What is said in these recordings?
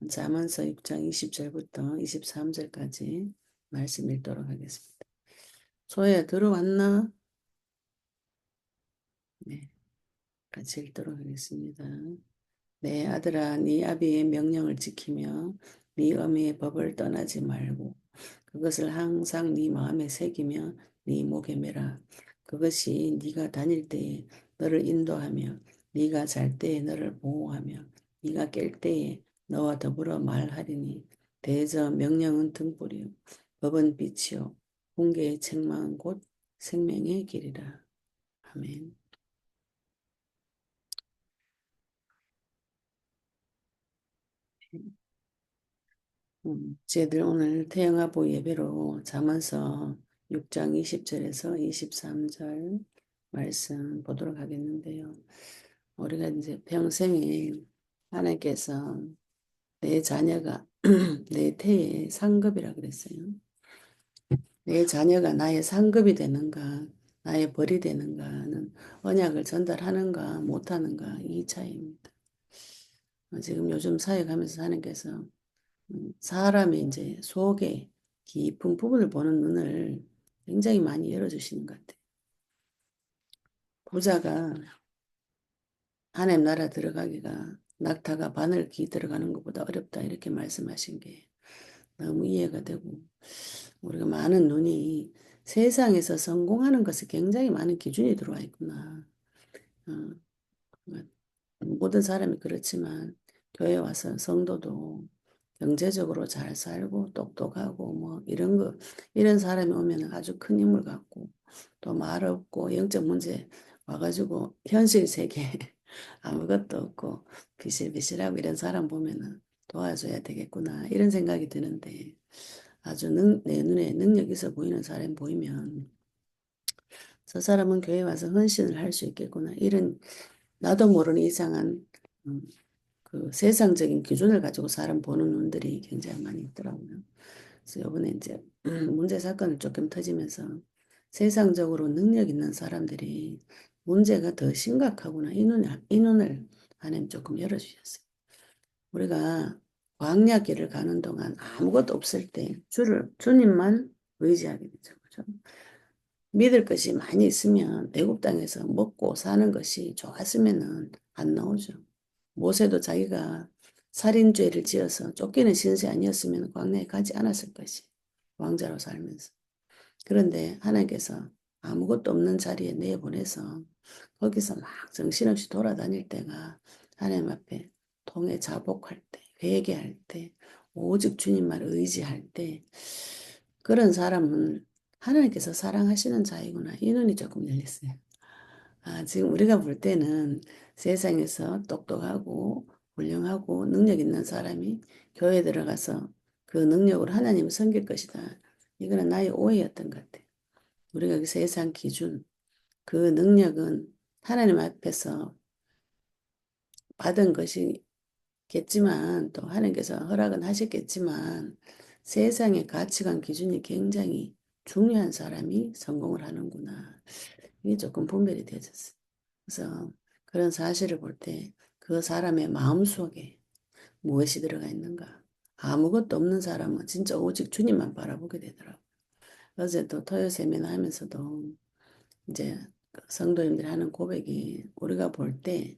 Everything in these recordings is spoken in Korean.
잠언서 6장 20절부터 23절까지 말씀 읽도록 하겠습니다. 소혜야 들어왔나? 네, 같이 읽도록 하겠습니다. 내 아들아, 네 아비의 명령을 지키며 네 어미의 법을 떠나지 말고 그것을 항상 네 마음에 새기며 네 목에 매라. 그것이 네가 다닐 때에 너를 인도하며 네가 잘 때에 너를 보호하며 네가 깰 때에 너와 더불어 말하리니 대저 명령은 등불이요 법은 빛이요 훈계의 책망은 곧 생명의 길이라. 아멘. 저희들 오늘 태영아보 예배로 잠언서 6장 20절에서 23절 말씀 보도록 하겠는데요. 우리가 이제 평생에 하나님께서 내 자녀가 내 태의 상급이라 그랬어요. 내 자녀가 나의 상급이 되는가, 나의 벌이 되는가는 언약을 전달하는가 못하는가 이 차이입니다. 지금 요즘 사역하면서 하나님께서 사람의 이제 속에 깊은 부분을 보는 눈을 굉장히 많이 열어주시는 것 같아요. 부자가 하나님 나라 들어가기가 낙타가 바늘 기 들어가는 것보다 어렵다 이렇게 말씀하신 게 너무 이해가 되고 우리가 많은 눈이 세상에서 성공하는 것에 굉장히 많은 기준이 들어와 있구나. 어, 모든 사람이 그렇지만 교회 와서 성도도 경제적으로 잘 살고 똑똑하고 뭐 이런 거 이런 사람이 오면 아주 큰 힘을 갖고 또 말 없고 영적 문제 와가지고 현실 세계 아무것도 없고 비실비실하고 이런 사람 보면은 도와줘야 되겠구나 이런 생각이 드는데 아주 내 눈에 능력 있어 보이는 사람 보이면 저 사람은 교회 와서 헌신을 할 수 있겠구나 이런 나도 모르는 이상한 음, 그 세상적인 기준을 가지고 사람 보는 눈들이 굉장히 많이 있더라고요. 그래서 이번에 이제 문제 사건을 조금 터지면서 세상적으로 능력 있는 사람들이 문제가 더 심각하구나 이 눈을 하나님 조금 열어주셨어요. 우리가 광야길을 가는 동안 아무것도 없을 때 주님만 의지하게 되죠. 그죠? 믿을 것이 많이 있으면 애굽 땅에서 먹고 사는 것이 좋았으면은 안 나오죠. 모세도 자기가 살인죄를 지어서 쫓기는 신세 아니었으면 광야에 가지 않았을 것이 왕자로 살면서. 그런데 하나님께서 아무것도 없는 자리에 내보내서 거기서 막 정신없이 돌아다닐 때가 하나님 앞에 통해 자복할 때, 회개할 때, 오직 주님만 의지할 때 그런 사람은 하나님께서 사랑하시는 자이구나. 이 눈이 조금 열렸어요. 아, 지금 우리가 볼 때는 세상에서 똑똑하고 훌륭하고 능력 있는 사람이 교회에 들어가서 그 능력으로 하나님을 섬길 것이다. 이거는 나의 오해였던 것 같아요. 우리가 그 세상 기준, 그 능력은 하나님 앞에서 받은 것이겠지만 또 하나님께서 허락은 하셨겠지만 세상의 가치관 기준이 굉장히 중요한 사람이 성공을 하는구나. 이게 조금 분별이 되어졌어요. 그래서 그런 사실을 볼 때 그 사람의 마음속에 무엇이 들어가 있는가. 아무것도 없는 사람은 진짜 오직 주님만 바라보게 되더라고요. 어제 또 토요 세미나 하면서도 이제 그 성도님들이 하는 고백이 우리가 볼 때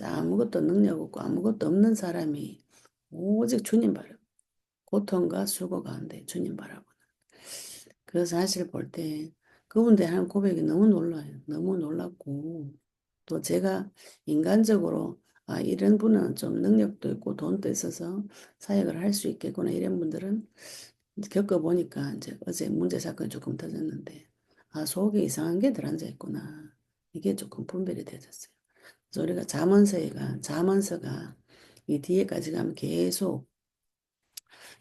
아무것도 능력 없고 아무것도 없는 사람이 오직 주님 바라보 고통과 수고 가운데 주님 바라보는 그 사실을 볼 때 그분들 하는 고백이 너무 놀라요. 너무 놀랍고 또 제가 인간적으로 아 이런 분은 좀 능력도 있고 돈도 있어서 사역을 할 수 있겠구나 이런 분들은 겪어보니까 이제 어제 문제 사건이 조금 터졌는데 아 속에 이상한 게 들어앉아 있구나 이게 조금 분별이 되졌어요. 그래서 우리가 잠언서가 이 뒤에까지 가면 계속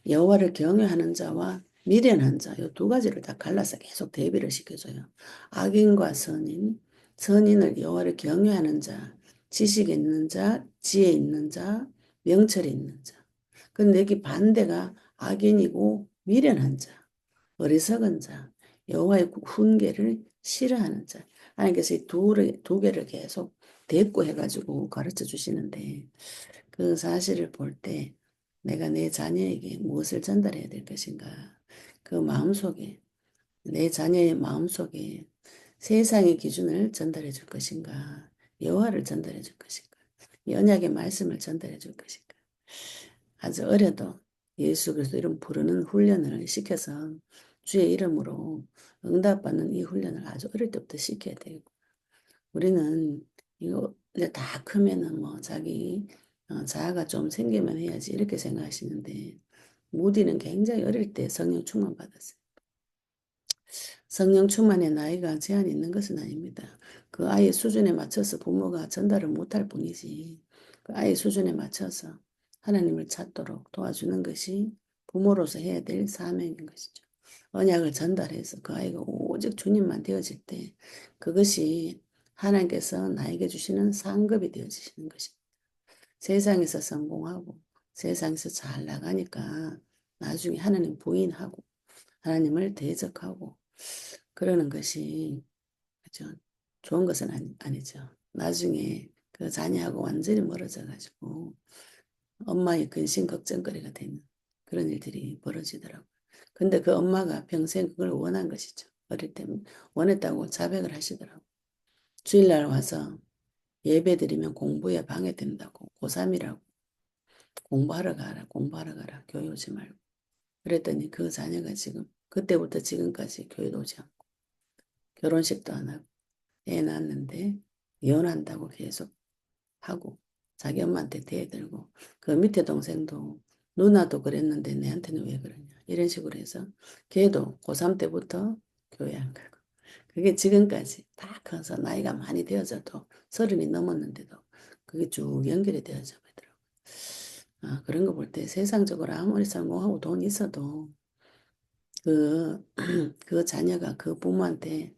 여호와를 경외하는 자와 미련한 자, 이 두 가지를 다 갈라서 계속 대비를 시켜줘요. 악인과 선인, 선인을 여호와를 경외하는 자, 지식 있는 자, 지혜 있는 자, 명철이 있는 자. 근데 여기 반대가 악인이고 미련한 자, 어리석은 자, 여호와의 훈계를 싫어하는 자. 하나님께서 두 개를 계속 대꾸 해가지고 가르쳐 주시는데 그 사실을 볼때 내가 내 자녀에게 무엇을 전달해야 될 것인가? 그 마음속에, 내 자녀의 마음속에 세상의 기준을 전달해 줄 것인가? 여호와를 전달해 줄 것인가? 이 언약의 말씀을 전달해 줄 것인가? 아주 어려도 예수 그리스도 이름 부르는 훈련을 시켜서 주의 이름으로 응답받는 이 훈련을 아주 어릴 때부터 시켜야 되고, 우리는 이거 이제 다 크면은 뭐 자기 자아가 좀 생기면 해야지 이렇게 생각하시는데, 무디는 굉장히 어릴 때 성령 충만 받았어요. 성령 충만의 나이가 제한이 있는 것은 아닙니다. 그 아이의 수준에 맞춰서 부모가 전달을 못할 뿐이지, 그 아이의 수준에 맞춰서 하나님을 찾도록 도와주는 것이 부모로서 해야 될 사명인 것이죠. 언약을 전달해서 그 아이가 오직 주님만 되어질 때, 그것이 하나님께서 나에게 주시는 상급이 되어지시는 것입니다. 세상에서 성공하고 세상에서 잘 나가니까 나중에 하나님 부인하고 하나님을 대적하고 그러는 것이, 그죠? 좋은 것은 아니죠. 나중에 그 자녀하고 완전히 멀어져 가지고 엄마의 근심 걱정거리가 되는 그런 일들이 벌어지더라고요. 근데 그 엄마가 평생 그걸 원한 것이죠. 어릴 때 원했다고 자백을 하시더라고요. 주일날 와서 예배 드리면 공부에 방해된다고, 고3이라고 공부하러 가라, 공부하러 가라, 교회 오지 말고. 그랬더니 그 자녀가 지금 그때부터 지금까지 교회도 오지 않고 결혼식도 안 하고 애 낳았는데 이혼한다고 계속 하고 자기 엄마한테 대들고, 그 밑에 동생도 누나도 그랬는데 내한테는 왜 그러냐 이런 식으로 해서 걔도 고3 때부터 교회 안 가고, 그게 지금까지 다 커서 나이가 많이 되어져도 30이 넘었는데도 그게 쭉 연결이 되어져 있더라고요. 그런 거 볼 때 세상적으로 아무리 성공하고 돈 있어도 그, 그 자녀가 그 부모한테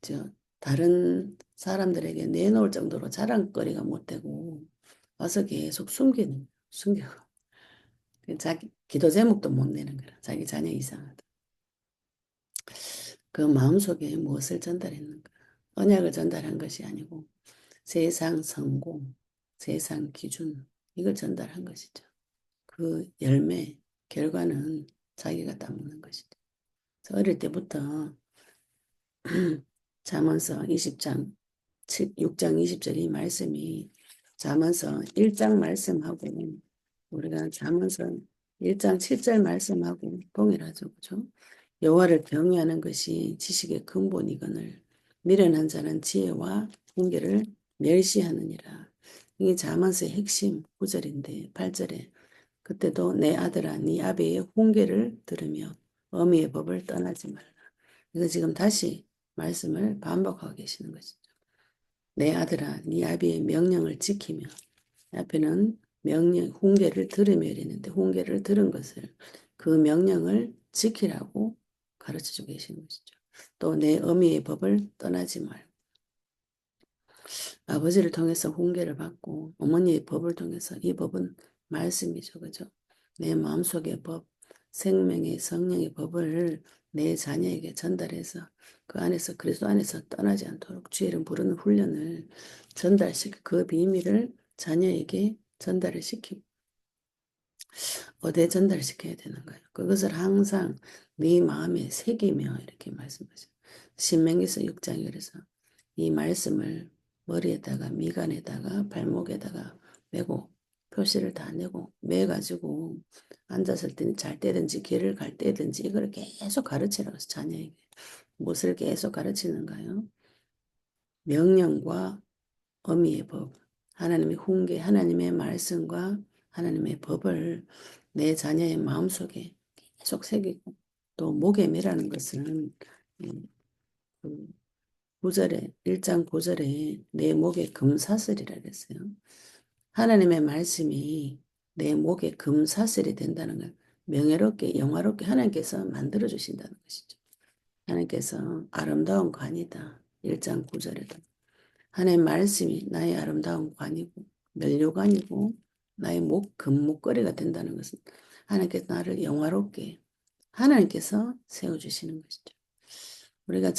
저 다른 사람들에게 내놓을 정도로 자랑거리가 못 되고 와서 계속 숨기고 자기 기도 제목도 못 내는 거라. 자기 자녀 이상하다. 그 마음속에 무엇을 전달했는가? 언약을 전달한 것이 아니고 세상 성공, 세상 기준, 이걸 전달한 것이죠. 그 열매, 결과는 자기가 따먹는 것이죠. 그래서 어릴 때부터 잠언서 20장 6장 20절 이 말씀이 잠언서 1장 말씀하고 우리가 잠언서 1장 7절 말씀하고 동일하죠. 그죠? 여호와를 경외하는 것이 지식의 근본이거늘 미련한 자는 지혜와 훈계를 멸시하느니라. 이게 잠언서의 핵심 구절인데 8절에 그때도 내 아들아 네 아비의 훈계를 들으며 어미의 법을 떠나지 말라. 이거 지금 다시 말씀을 반복하고 계시는 것이죠. 내 아들아 네 아비의 명령을 지키며, 앞에는 명령 훈계를 들으며 이랬는데 훈계를 들은 것을 그 명령을 지키라고 가르쳐주고 계시는 것이죠. 또 내 어미의 법을 떠나지 말고, 아버지를 통해서 훈계를 받고 어머니의 법을 통해서, 이 법은 말씀이죠. 그죠? 내 마음속의 법, 생명의 성령의 법을 내 자녀에게 전달해서 그 안에서 그리스도 안에서 떠나지 않도록 주의 이름 부르는 훈련을 전달시켜 그 비밀을 자녀에게 전달을 시키고, 어디에 전달시켜야 되는 거예요. 그것을 항상 네 마음에 새기며 이렇게 말씀하셔요. 신명기서 6장에 그래서 이 말씀을 머리에다가 미간에다가 발목에다가 메고 표시를 다 내고 매가지고 앉았을 때는 잘 때든지 길을 갈 때든지 이걸 계속 가르치라고 해서 자녀에게 무엇을 계속 가르치는가요? 명령과 어미의 법, 하나님의 훈계, 하나님의 말씀과 하나님의 법을 내 자녀의 마음속에 계속 새기고, 또 목에 매라는 것은 그 9절에 1장 9절에 내 목에 금사슬이라 그랬어요. 하나님의 말씀이 내 목에 금사슬이 된다는 걸 명예롭게 영화롭게 하나님께서 만들어 주신다는 것이죠. 하나님께서 아름다운 관이다. 1장 9절에도 하나님의 말씀이 나의 아름다운 관이고 면류관이고 나의 금목걸이가 된다는 것은 하나님께서 나를 영화롭게 하나님께서 세워주시는 것이죠. 우리가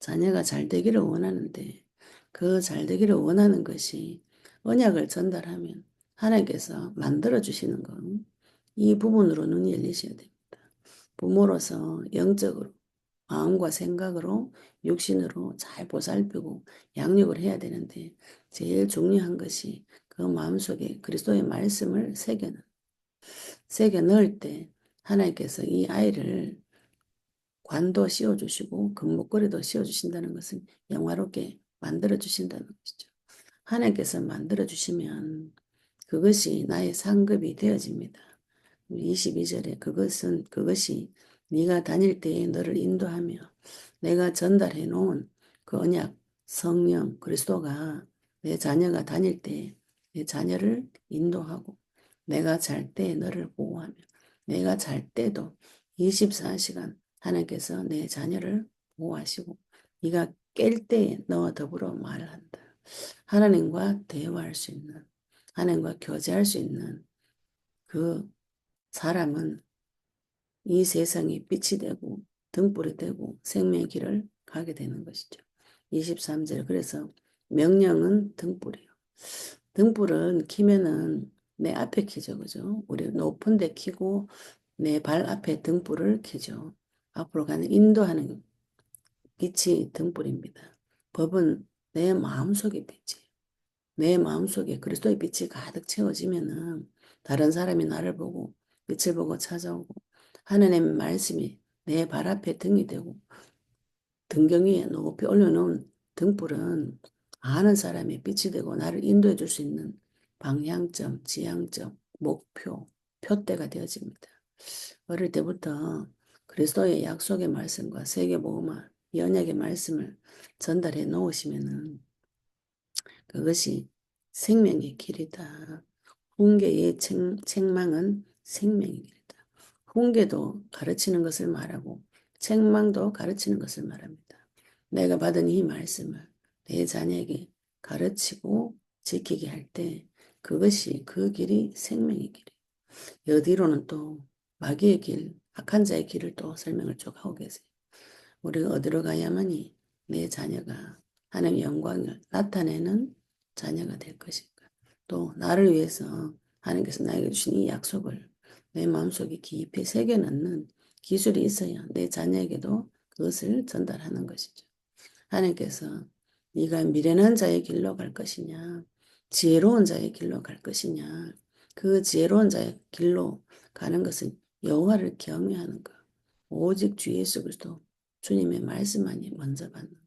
자녀가 잘 되기를 원하는데 그 잘 되기를 원하는 것이 언약을 전달하면 하나님께서 만들어 주시는 것, 이 부분으로 눈이 열리셔야 됩니다. 부모로서 영적으로, 마음과 생각으로, 육신으로 잘 보살피고 양육을 해야 되는데 제일 중요한 것이 그 마음속에 그리스도의 말씀을 새겨 넣을 때 하나님께서 이 아이를 관도 씌워주시고 금목걸이도 씌워주신다는 것은 영화롭게 만들어주신다는 것이죠. 하나님께서 만들어주시면 그것이 나의 상급이 되어집니다. 22절에 그것이 네가 다닐 때에 너를 인도하며 내가 전달해 놓은 그 언약, 성령, 그리스도가 내 자녀가 다닐 때 내 자녀를 인도하고 내가 잘 때 너를 보호하며 내가 잘 때도 24시간 하나님께서 내 자녀를 보호하시고 네가 깰 때에 너와 더불어 말한다. 하나님과 대화할 수 있는, 하나님과 교제할 수 있는 그 사람은 이 세상에 빛이 되고 등불이 되고 생명의 길을 가게 되는 것이죠. 23절 그래서 명령은 등불이에요. 등불은 켜면은 내 앞에 켜죠. 그죠? 우리 높은 데 켜고 내 발 앞에 등불을 켜죠. 앞으로 가는 인도하는 빛이 등불입니다. 법은 내 마음속의 빛이에요. 내 마음속에 그리스도의 빛이 가득 채워지면은 다른 사람이 나를 보고 빛을 보고 찾아오고 하나님의 말씀이 내 발 앞에 등이 되고 등경 위에 높이 올려놓은 등불은 아는 사람의 빛이 되고 나를 인도해 줄 수 있는 방향점, 지향점, 목표, 표대가 되어집니다. 어릴 때부터 그리스도의 약속의 말씀과 세계복음화, 언약의 말씀을 전달해 놓으시면은 그것이 생명의 길이다. 훈계의 책망은 생명의 길이다. 훈계도 가르치는 것을 말하고 책망도 가르치는 것을 말합니다. 내가 받은 이 말씀을 내 자녀에게 가르치고 지키게 할 때 그것이 그 길이 생명의 길이에요. 여디로는 또 마귀의 길, 악한 자의 길을 또 설명을 쭉 하고 계세요. 우리가 어디로 가야만이 내 자녀가 하나님의 영광을 나타내는 자녀가 될 것인가. 또 나를 위해서 하나님께서 나에게 주신 이 약속을 내 마음속에 깊이 새겨넣는 기술이 있어야 내 자녀에게도 그것을 전달하는 것이죠. 하나님께서 네가 미련한 자의 길로 갈 것이냐, 지혜로운 자의 길로 갈 것이냐, 그 지혜로운 자의 길로 가는 것은 여호와를 경외하는 것. 오직 주 예수 그리스도 주님의 말씀만이 먼저 받는 것.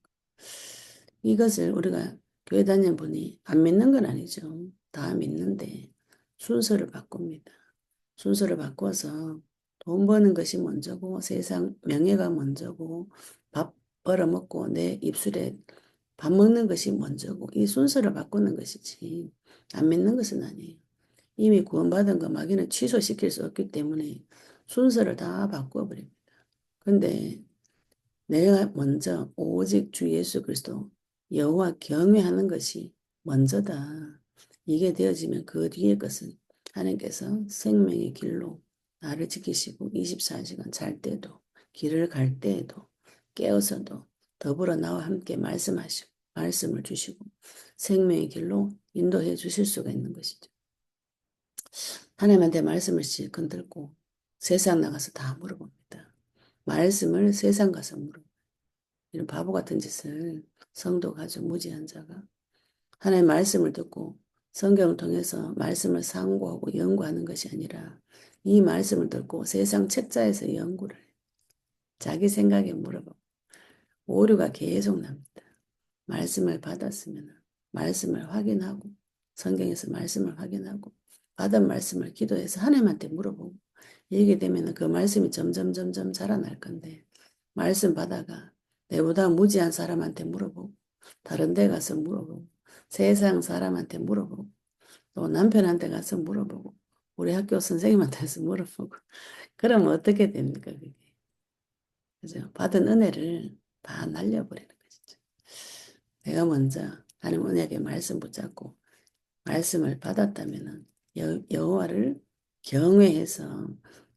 이것을 우리가 교회 다니는 분이 안 믿는 건 아니죠. 다 믿는데 순서를 바꿉니다. 순서를 바꿔서 돈 버는 것이 먼저고 세상 명예가 먼저고 밥 벌어먹고 내 입술에 밥 먹는 것이 먼저고 이 순서를 바꾸는 것이지 안 믿는 것은 아니에요. 이미 구원받은 거 마귀는 취소시킬 수 없기 때문에 순서를 다 바꿔버립니다. 근데 내가 먼저 오직 주 예수 그리스도 여호와 경외하는 것이 먼저다. 이게 되어지면 그 뒤의 것은 하나님께서 생명의 길로 나를 지키시고 24시간 잘 때도 길을 갈 때에도 깨어서도 더불어 나와 함께 말씀하시고 말씀을 주시고 생명의 길로 인도해 주실 수가 있는 것이죠. 하나님한테 말씀을 실컷 듣고 세상 나가서 다 물어봅니다. 말씀을 세상 가서 물어. 이런 바보 같은 짓을 성도가 아주 무지한 자가 하나님의 말씀을 듣고 성경을 통해서 말씀을 상고하고 연구하는 것이 아니라 이 말씀을 듣고 세상 책자에서 연구를 해. 자기 생각에 물어보고 오류가 계속 납니다. 말씀을 받았으면 말씀을 확인하고 성경에서 말씀을 확인하고 받은 말씀을 기도해서 하나님한테 물어보고 이렇게 되면 그 말씀이 점점 자라날 건데 말씀 받아가 내보다 무지한 사람한테 물어보고 다른 데 가서 물어보고 세상 사람한테 물어보고 또 남편한테 가서 물어보고 우리 학교 선생님한테 가서 물어보고 그러면 어떻게 됩니까 그게. 그죠? 받은 은혜를 다 날려버리는 것이죠. 내가 먼저 하나님 언약의 말씀 붙잡고 말씀을 받았다면은 여호와를 경외해서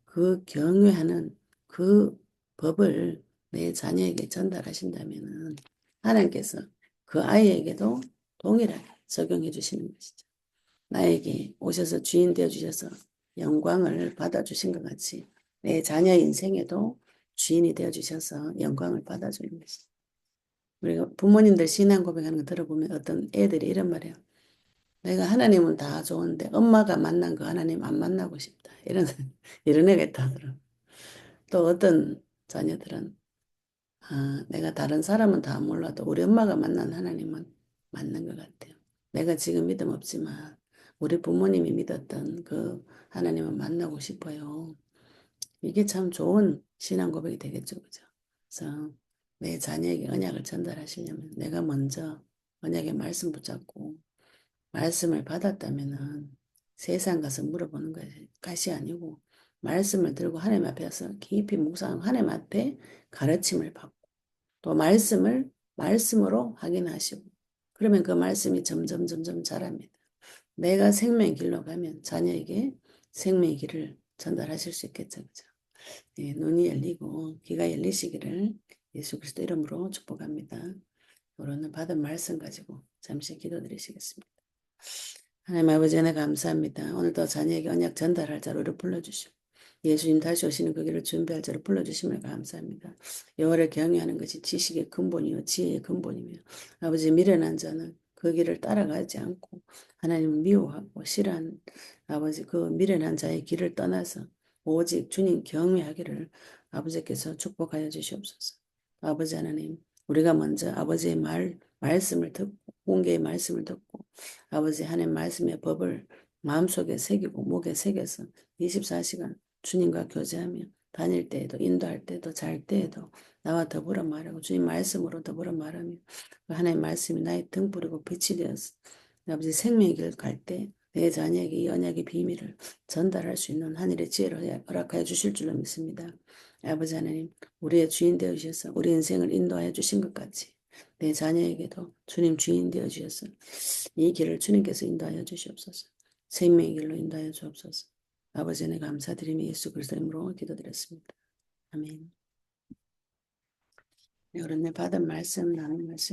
그 경외하는 그 법을 내 자녀에게 전달하신다면은 하나님께서 그 아이에게도 동일하게 적용해 주시는 것이죠. 나에게 오셔서 주인 되어 주셔서 영광을 받아주신 것 같이 내 자녀 인생에도 주인이 되어 주셔서 영광을 받아주는 것이. 우리가 부모님들 신앙 고백하는 거 들어보면 어떤 애들이 이런 말이에요. 내가 하나님은 다 좋은데 엄마가 만난 그 하나님 안 만나고 싶다. 이런 이런 애가 있다더라. 또 어떤 자녀들은 내가 다른 사람은 다 몰라도 우리 엄마가 만난 하나님은 맞는 것 같아요. 내가 지금 믿음 없지만 우리 부모님이 믿었던 그 하나님은 만나고 싶어요. 이게 참 좋은 신앙 고백이 되겠죠, 그죠? 그래서 내 자녀에게 언약을 전달하시려면 내가 먼저 언약의 말씀 붙잡고 말씀을 받았다면은 세상 가서 물어보는 것이 아니고 말씀을 들고 하나님 앞에서 깊이 묵상하고 하나님 앞에 가르침을 받고 또 말씀을 말씀으로 확인하시고 그러면 그 말씀이 점점 자랍니다. 내가 생명의 길로 가면 자녀에게 생명의 길을 전달하실 수 있겠죠. 그죠? 네, 눈이 열리고 귀가 열리시기를 예수 그리스도 이름으로 축복합니다. 오늘 받은 말씀 가지고 잠시 기도드리시겠습니다. 하나님 아버지 은혜 감사합니다. 오늘도 자녀에게 언약 전달할 자로를 불러주시고 예수님 다시 오시는 그 길을 준비할 자로 불러주심을 감사합니다. 여호와를 경외하는 것이 지식의 근본이요 지혜의 근본이며 아버지 미련한 자는 그 길을 따라가지 않고 하나님을 미워하고 싫어하는 아버지 그 미련한 자의 길을 떠나서 오직 주님 경외하기를 아버지께서 축복하여 주시옵소서. 아버지 하나님 우리가 먼저 아버지의 말씀을 듣고 공개의 말씀을 듣고 아버지 하나님 말씀의 법을 마음속에 새기고 목에 새겨서 24시간 주님과 교제하며 다닐 때에도 인도할 때도 잘 때에도 나와 더불어 말하고 주님 말씀으로 더불어 말하며 하나님 말씀이 나의 등불이고 빛이 되어서 아버지 생명의 길 갈 때 내 자녀에게 이 언약의 비밀을 전달할 수 있는 하늘의 지혜를 허락하여 주실 줄로 믿습니다. 아버지 하나님 우리의 주인 되어 주셔서 우리 인생을 인도하여 주신 것 같이 내 자녀에게도 주님 주인 되어 주셔서 이 길을 주님께서 인도하여 주시옵소서. 생명의 길로 인도하여 주옵소서. 아버지 의 감사드리며 예수 그리스도 이름으로 기도드렸습니다. 아멘. 네, 오늘 받은 말씀 나누는 말씀